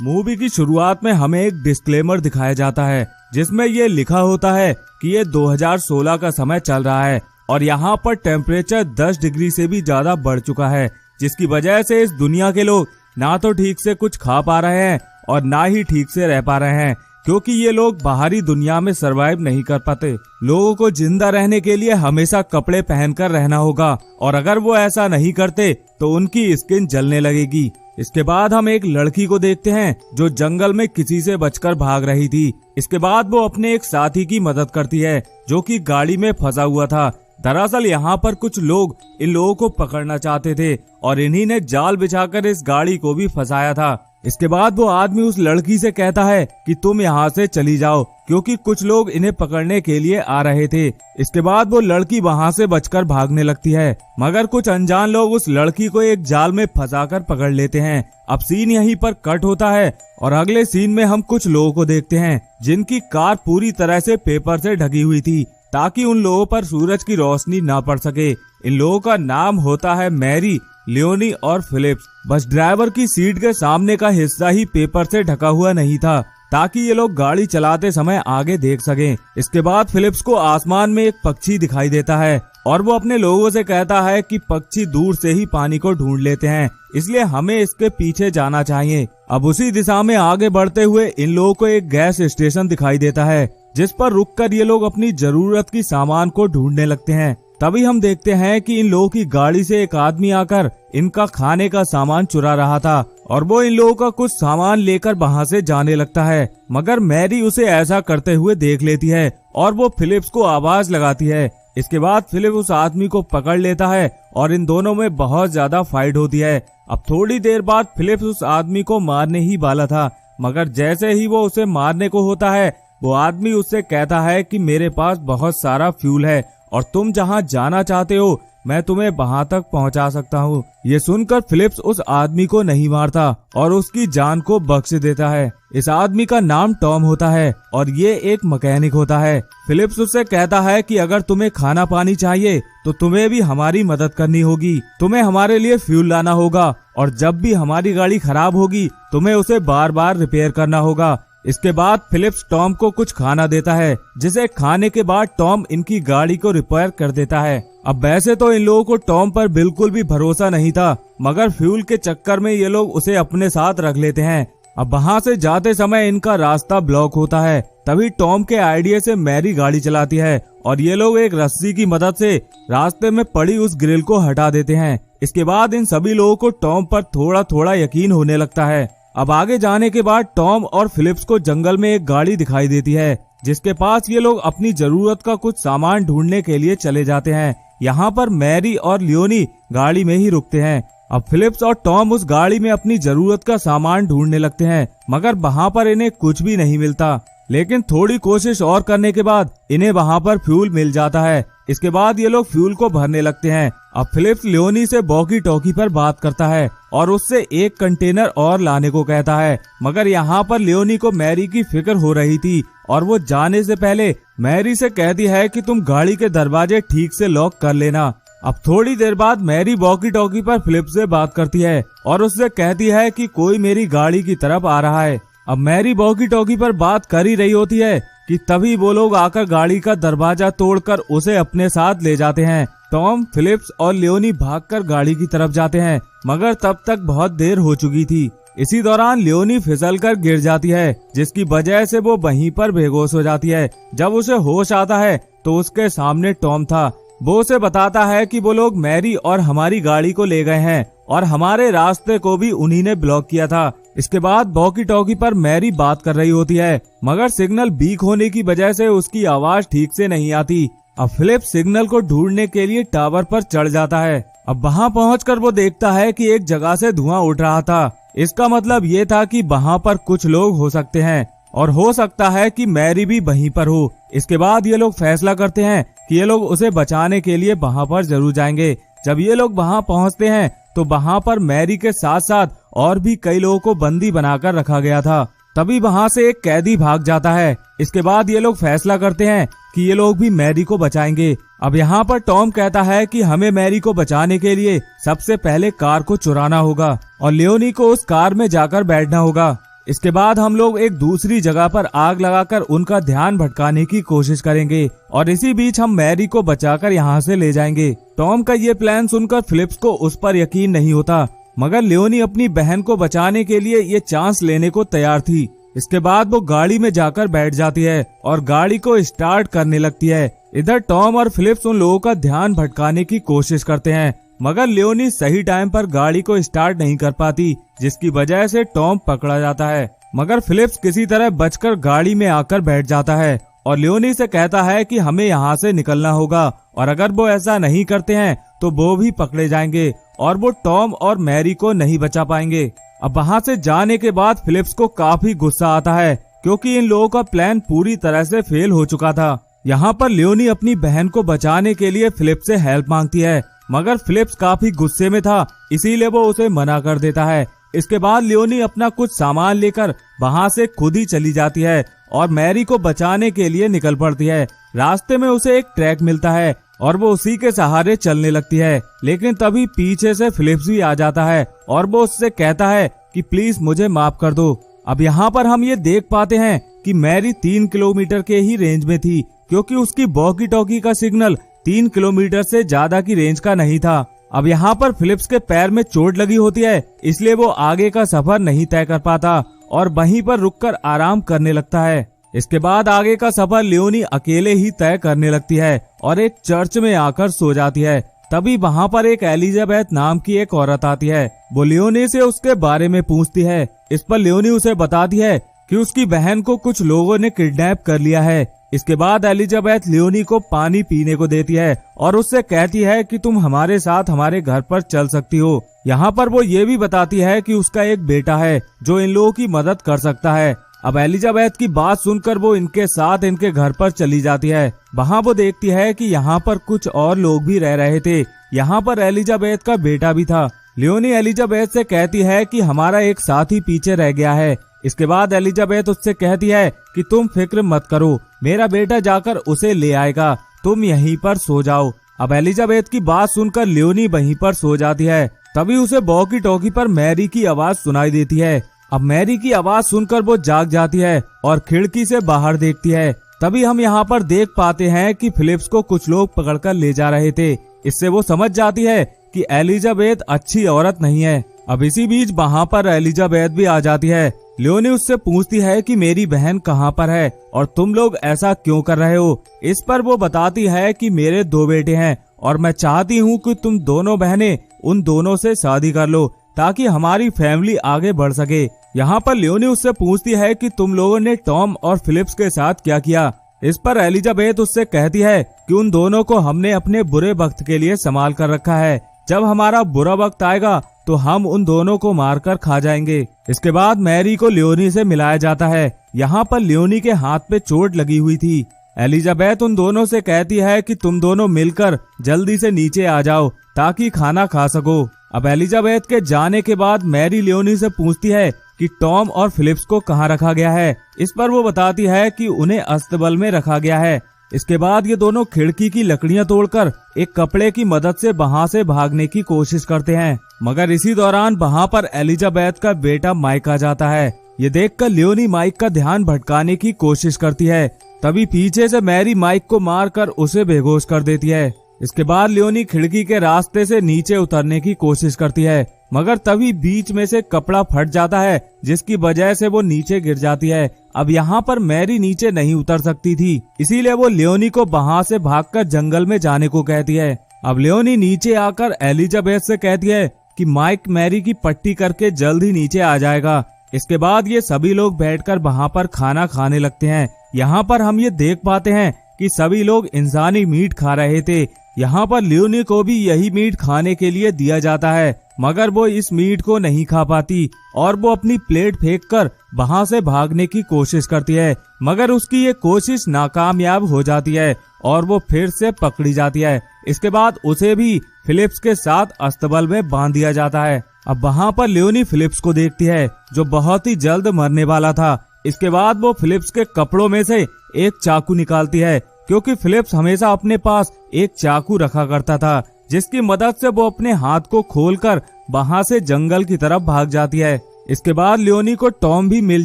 Movie की शुरुआत में हमें एक डिस्क्लेमर दिखाया जाता है जिसमें ये लिखा होता है कि ये 2016 का समय चल रहा है और यहाँ पर टेम्परेचर 10 डिग्री से भी ज्यादा बढ़ चुका है, जिसकी वजह से इस दुनिया के लोग ना तो ठीक से कुछ खा पा रहे हैं और ना ही ठीक से रह पा रहे हैं, क्योंकि ये लोग बाहरी दुनिया में सरवाइव नहीं कर पाते। लोगों को जिंदा रहने के लिए हमेशा कपड़े पहनकर रहना होगा और अगर वो ऐसा नहीं करते तो उनकी स्किन जलने लगेगी। इसके बाद हम एक लड़की को देखते हैं जो जंगल में किसी से बचकर भाग रही थी। इसके बाद वो अपने एक साथी की मदद करती है जो कि गाड़ी में फंसा हुआ था। दरअसल यहाँ पर कुछ लोग इन लोगों को पकड़ना चाहते थे और इन्हीं ने जाल बिछाकर इस गाड़ी को भी फंसाया था। इसके बाद वो आदमी उस लड़की से कहता है कि तुम यहाँ से चली जाओ, क्योंकि कुछ लोग इन्हें पकड़ने के लिए आ रहे थे। इसके बाद वो लड़की वहाँ से बचकर भागने लगती है, मगर कुछ अनजान लोग उस लड़की को एक जाल में फंसाकर पकड़ लेते हैं। अब सीन यहीं पर कट होता है और अगले सीन में हम कुछ लोगों को देखते हैं जिनकी कार पूरी तरह से पेपर से ढकी हुई थी ताकि उन लोगों पर सूरज की रोशनी ना पड़ सके। इन लोगों का नाम होता है मैरी, लियोनी और फिलिप्स। बस ड्राइवर की सीट के सामने का हिस्सा ही पेपर से ढका हुआ नहीं था ताकि ये लोग गाड़ी चलाते समय आगे देख सकें। इसके बाद फिलिप्स को आसमान में एक पक्षी दिखाई देता है और वो अपने लोगों से कहता है कि पक्षी दूर से ही पानी को ढूंढ लेते हैं, इसलिए हमें इसके पीछे जाना चाहिए। अब उसी दिशा में आगे बढ़ते हुए इन लोगों को एक गैस स्टेशन दिखाई देता है जिस पर रुककर ये लोग अपनी जरूरत की सामान को ढूंढने लगते हैं। तभी हम देखते हैं कि इन लोगों की गाड़ी से एक आदमी आकर इनका खाने का सामान चुरा रहा था और वो इन लोगों का कुछ सामान लेकर वहाँ से जाने लगता है, मगर मैरी उसे ऐसा करते हुए देख लेती है और वो फिलिप्स को आवाज लगाती है। इसके बाद फिलिप उस आदमी को पकड़ लेता है और इन दोनों में बहुत ज्यादा फाइट होती है। अब थोड़ी देर बाद फिलिप्स उस आदमी को मारने ही वाला था, मगर जैसे ही वो उसे मारने को होता है वो आदमी उससे कहता है कि मेरे पास बहुत सारा फ्यूल है और तुम जहाँ जाना चाहते हो मैं तुम्हें वहाँ तक पहुँचा सकता हूँ। ये सुनकर फिलिप्स उस आदमी को नहीं मारता और उसकी जान को बख्श देता है। इस आदमी का नाम टॉम होता है और ये एक मैकेनिक होता है। फिलिप्स उससे कहता है कि अगर तुम्हें खाना पानी चाहिए तो तुम्हें भी हमारी मदद करनी होगी, तुम्हें हमारे लिए फ्यूल लाना होगा और जब भी हमारी गाड़ी खराब होगी तुम्हें उसे बार बार रिपेयर करना होगा। इसके बाद फिलिप्स टॉम को कुछ खाना देता है जिसे खाने के बाद टॉम इनकी गाड़ी को रिपेयर कर देता है। अब वैसे तो इन लोगों को टॉम पर बिल्कुल भी भरोसा नहीं था, मगर फ्यूल के चक्कर में ये लोग उसे अपने साथ रख लेते हैं। अब वहाँ से जाते समय इनका रास्ता ब्लॉक होता है। तभी टॉम के आइडिया से मैरी गाड़ी चलाती है और ये लोग एक रस्सी की मदद से रास्ते में पड़ी उस ग्रिल को हटा देते हैं। इसके बाद इन सभी लोगों को टॉम पर थोड़ा थोड़ा यकीन होने लगता है। अब आगे जाने के बाद टॉम और फिलिप्स को जंगल में एक गाड़ी दिखाई देती है जिसके पास ये लोग अपनी जरूरत का कुछ सामान ढूंढने के लिए चले जाते हैं। यहाँ पर मैरी और लियोनी गाड़ी में ही रुकते हैं। अब फिलिप्स और टॉम उस गाड़ी में अपनी जरूरत का सामान ढूंढने लगते हैं, मगर वहाँ पर इन्हें कुछ भी नहीं मिलता। लेकिन थोड़ी कोशिश और करने के बाद इन्हें वहाँ पर फ्यूल मिल जाता है। इसके बाद ये लोग फ्यूल को भरने लगते हैं। अब फिलिप्स लियोनी से वॉकी टॉकी पर बात करता है और उससे एक कंटेनर और लाने को कहता है, मगर यहाँ पर लियोनी को मैरी की फिक्र हो रही थी और वो जाने से पहले मैरी से कहती है कि तुम गाड़ी के दरवाजे ठीक से लॉक कर लेना। अब थोड़ी देर बाद मैरी वॉकी टॉकी पर फिलिप्स से बात करती है और उससे कहती है कि कोई मेरी गाड़ी की तरफ आ रहा है। अब मैरी वॉकी टॉकी पर बात कर ही रही होती है कि तभी वो लोग आकर गाड़ी का दरवाजा तोड़कर उसे अपने साथ ले जाते हैं। टॉम, फिलिप्स और लियोनी भागकर गाड़ी की तरफ जाते हैं, मगर तब तक बहुत देर हो चुकी थी। इसी दौरान लियोनी फिसलकर गिर जाती है जिसकी वजह से वो वहीं पर बेहोश हो जाती है। जब उसे होश आता है तो उसके सामने टॉम था। वो उसे बताता है कि वो लोग मैरी और हमारी गाड़ी को ले गए हैं और हमारे रास्ते को भी उन्हीं ने ब्लॉक किया था। इसके बाद वॉकी टॉकी पर मैरी बात कर रही होती है, मगर सिग्नल वीक होने की वजह से उसकी आवाज ठीक से नहीं आती। अब फिलिप सिग्नल को ढूंढने के लिए टावर पर चढ़ जाता है। अब वहाँ पहुंचकर वो देखता है कि एक जगह से धुआं उठ रहा था। इसका मतलब ये था कि वहाँ पर कुछ लोग हो सकते हैं और हो सकता है कि मैरी भी वहीं पर हो। इसके बाद ये लोग फैसला करते हैं कि ये लोग उसे बचाने के लिए वहाँ पर जरूर जाएंगे। जब ये लोग वहाँ पहुँचते हैं तो वहाँ पर मैरी के साथ साथ और भी कई लोगों को बंदी बनाकर रखा गया था। तभी वहाँ से एक कैदी भाग जाता है। इसके बाद ये लोग फैसला करते हैं कि ये लोग भी मैरी को बचाएंगे। अब यहाँ पर टॉम कहता है कि हमें मैरी को बचाने के लिए सबसे पहले कार को चुराना होगा और लियोनी को उस कार में जाकर बैठना होगा। इसके बाद हम लोग एक दूसरी जगह पर आग लगाकर उनका ध्यान भटकाने की कोशिश करेंगे और इसी बीच हम मैरी को बचाकर यहाँ से ले जाएंगे। टॉम का ये प्लान सुनकर फिलिप्स को उस पर यकीन नहीं होता, मगर लियोनी अपनी बहन को बचाने के लिए ये चांस लेने को तैयार थी। इसके बाद वो गाड़ी में जाकर बैठ जाती है और गाड़ी को स्टार्ट करने लगती है। इधर टॉम और फिलिप्स उन लोगों का ध्यान भटकाने की कोशिश करते हैं, मगर लियोनी सही टाइम पर गाड़ी को स्टार्ट नहीं कर पाती, जिसकी वजह से टॉम पकड़ा जाता है। मगर फिलिप्स किसी तरह बचकर गाड़ी में आकर बैठ जाता है और लियोनी से कहता है कि हमें यहाँ से निकलना होगा और अगर वो ऐसा नहीं करते हैं तो वो भी पकड़े जाएंगे और वो टॉम और मैरी को नहीं बचा पाएंगे। अब वहाँ से जाने के बाद फिलिप्स को काफी गुस्सा आता है, क्योंकि इन लोगों का प्लान पूरी तरह से फेल हो चुका था। यहाँ पर लियोनी अपनी बहन को बचाने के लिए फिलिप्स से हेल्प मांगती है, मगर फिलिप्स काफी गुस्से में था, इसीलिए वो उसे मना कर देता है। इसके बाद लियोनी अपना कुछ सामान लेकर वहाँ से खुद ही चली जाती है और मैरी को बचाने के लिए निकल पड़ती है। रास्ते में उसे एक ट्रैक मिलता है और वो उसी के सहारे चलने लगती है, लेकिन तभी पीछे से फिलिप्स भी आ जाता है और वो उससे कहता है कि प्लीज मुझे माफ कर दो। अब यहाँ पर हम ये देख पाते हैं कि मैरी 3 किलोमीटर के ही रेंज में थी, क्योंकि उसकी वॉकी टॉकी का सिग्नल 3 किलोमीटर से ज्यादा की रेंज का नहीं था। अब यहाँ पर फिलिप्स के पैर में चोट लगी होती है, इसलिए वो आगे का सफर नहीं तय कर पाता और वहीं पर रुककर आराम करने लगता है। इसके बाद आगे का सफर लियोनी अकेले ही तय करने लगती है और एक चर्च में आकर सो जाती है। तभी वहाँ पर एक एलिजाबेथ नाम की एक औरत आती है। वो लियोनी से उसके बारे में पूछती है। इस पर लियोनी उसे बताती है कि उसकी बहन को कुछ लोगों ने किडनैप कर लिया है। इसके बाद एलिजाबेथ लियोनी को पानी पीने को देती है और उससे कहती है कि तुम हमारे साथ हमारे घर पर चल सकती हो। यहाँ पर वो ये भी बताती है कि उसका एक बेटा है जो इन लोगों की मदद कर सकता है। अब एलिजाबेथ की बात सुनकर वो इनके साथ इनके घर पर चली जाती है। वहाँ वो देखती है कि यहाँ पर कुछ और लोग भी रह रहे थे। यहाँ पर एलिजाबेथ का बेटा भी था। लियोनी एलिजाबेथ से कहती है कि हमारा एक साथी पीछे रह गया है। इसके बाद एलिजाबेथ उससे कहती है कि तुम फिक्र मत करो, मेरा बेटा जाकर उसे ले आएगा, तुम यहीं पर सो जाओ। अब एलिजाबेथ की बात सुनकर लियोनी वहीं पर सो जाती है। तभी उसे वॉकी टॉकी पर मैरी की आवाज सुनाई देती है। अब मैरी की आवाज सुनकर वो जाग जाती है और खिड़की से बाहर देखती है। तभी हम यहाँ पर देख पाते हैं कि फिलिप्स को कुछ लोग पकड़कर ले जा रहे थे। इससे वो समझ जाती है कि एलिजाबेथ अच्छी औरत नहीं है। अब इसी बीच वहाँ पर एलिजाबेथ भी आ जाती है। लियोनी उससे पूछती है कि मेरी बहन कहाँ पर है और तुम लोग ऐसा क्यों कर रहे हो। इस पर वो बताती है कि मेरे 2 बेटे हैं और मैं चाहती हूँ कि तुम दोनों बहनें उन दोनों से शादी कर लो ताकि हमारी फैमिली आगे बढ़ सके। यहाँ पर लियोनी उससे पूछती है कि तुम लोगों ने टॉम और फिलिप्स के साथ क्या किया। इस पर एलिजाबेथ उससे कहती है कि उन दोनों को हमने अपने बुरे वक्त के लिए संभाल कर रखा है, जब हमारा बुरा वक्त आएगा तो हम उन दोनों को मारकर खा जाएंगे। इसके बाद मैरी को लियोनी से मिलाया जाता है। यहाँ पर लियोनी के हाथ पे चोट लगी हुई थी। एलिजाबेथ उन दोनों से कहती है कि तुम दोनों मिलकर जल्दी से नीचे आ जाओ ताकि खाना खा सको। अब एलिजाबेथ के जाने के बाद मैरी लियोनी से पूछती है कि टॉम और फिलिप्स को कहाँ रखा गया है। इस पर वो बताती है कि उन्हें अस्तबल में रखा गया है। इसके बाद ये दोनों खिड़की की लकड़ियां तोड़कर एक कपड़े की मदद से वहाँ से भागने की कोशिश करते हैं, मगर इसी दौरान वहाँ पर एलिजाबेथ का बेटा माइक आ जाता है। ये देखकर लियोनी माइक का ध्यान भटकाने की कोशिश करती है। तभी पीछे से मैरी माइक को मारकर उसे बेहोश कर देती है। इसके बाद लियोनी खिड़की के रास्ते से नीचे उतरने की कोशिश करती है, मगर तभी बीच में से कपड़ा फट जाता है, जिसकी वजह से वो नीचे गिर जाती है। अब यहाँ पर मैरी नीचे नहीं उतर सकती थी, इसीलिए वो लियोनी को वहाँ से भागकर जंगल में जाने को कहती है। अब लियोनी नीचे आकर एलिजाबेथ से कहती है कि माइक मैरी की पट्टी करके जल्द ही नीचे आ जाएगा। इसके बाद ये सभी लोग बैठकर वहाँ पर खाना खाने लगते हैं। यहाँ पर हम ये देख पाते हैं कि सभी लोग इंसानी मीट खा रहे थे। यहाँ पर लियोनी को भी यही मीट खाने के लिए दिया जाता है, मगर वो इस मीट को नहीं खा पाती और वो अपनी प्लेट फेंककर वहाँ से भागने की कोशिश करती है, मगर उसकी ये कोशिश नाकामयाब हो जाती है और वो फिर से पकड़ी जाती है। इसके बाद उसे भी फिलिप्स के साथ अस्तबल में बांध दिया जाता है। अब वहाँ पर लियोनी फिलिप्स को देखती है जो बहुत ही जल्द मरने वाला था। इसके बाद वो फिलिप्स के कपड़ों में से एक चाकू निकालती है, क्योंकि फिलिप्स हमेशा अपने पास एक चाकू रखा करता था, जिसकी मदद से वो अपने हाथ को खोलकर वहाँ से जंगल की तरफ भाग जाती है। इसके बाद लियोनी को टॉम भी मिल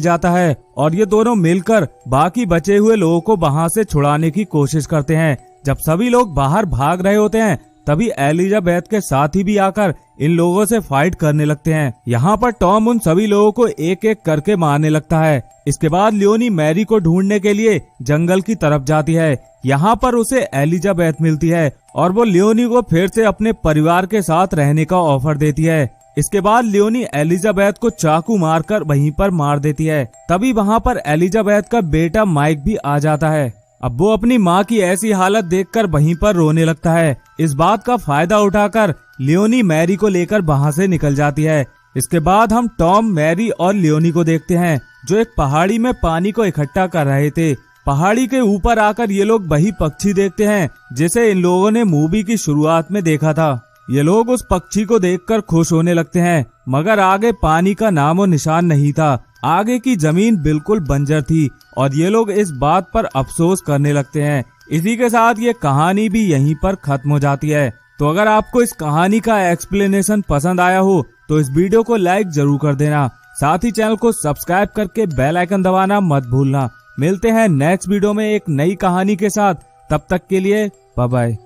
जाता है और ये दोनों मिलकर बाकी बचे हुए लोगों को वहां से छुड़ाने की कोशिश करते हैं। जब सभी लोग बाहर भाग रहे होते हैं तभी एलिजाबेथ के साथी भी आकर इन लोगों से फाइट करने लगते हैं। यहाँ पर टॉम उन सभी लोगों को एक एक करके मारने लगता है। इसके बाद लियोनी मैरी को ढूंढने के लिए जंगल की तरफ जाती है। यहाँ पर उसे एलिजाबेथ मिलती है और वो लियोनी को फिर से अपने परिवार के साथ रहने का ऑफर देती है। इसके बाद लियोनी एलिजाबेथ को चाकू मारकर वहीं पर मार देती है। तभी वहाँ पर एलिजाबेथ का बेटा माइक भी आ जाता है। अब वो अपनी माँ की ऐसी हालत देखकर वहीं पर रोने लगता है। इस बात का फायदा उठाकर लियोनी मैरी को लेकर वहाँ से निकल जाती है। इसके बाद हम टॉम, मैरी और लियोनी को देखते हैं जो एक पहाड़ी में पानी को इकट्ठा कर रहे थे। पहाड़ी के ऊपर आकर ये लोग वही पक्षी देखते हैं जिसे इन लोगों ने मूवी की शुरुआत में देखा था। ये लोग उस पक्षी को देखकर खुश होने लगते हैं, मगर आगे पानी का नामो निशान नहीं था। आगे की जमीन बिल्कुल बंजर थी और ये लोग इस बात पर अफसोस करने लगते हैं। इसी के साथ ये कहानी भी यहीं पर खत्म हो जाती है। तो अगर आपको इस कहानी का एक्सप्लेनेशन पसंद आया हो तो इस वीडियो को लाइक जरूर कर देना। साथ ही चैनल को सब्सक्राइब करके बेल आइकन दबाना मत भूलना। मिलते हैं नेक्स्ट वीडियो में एक नई कहानी के साथ। तब तक के लिए बाय बाय।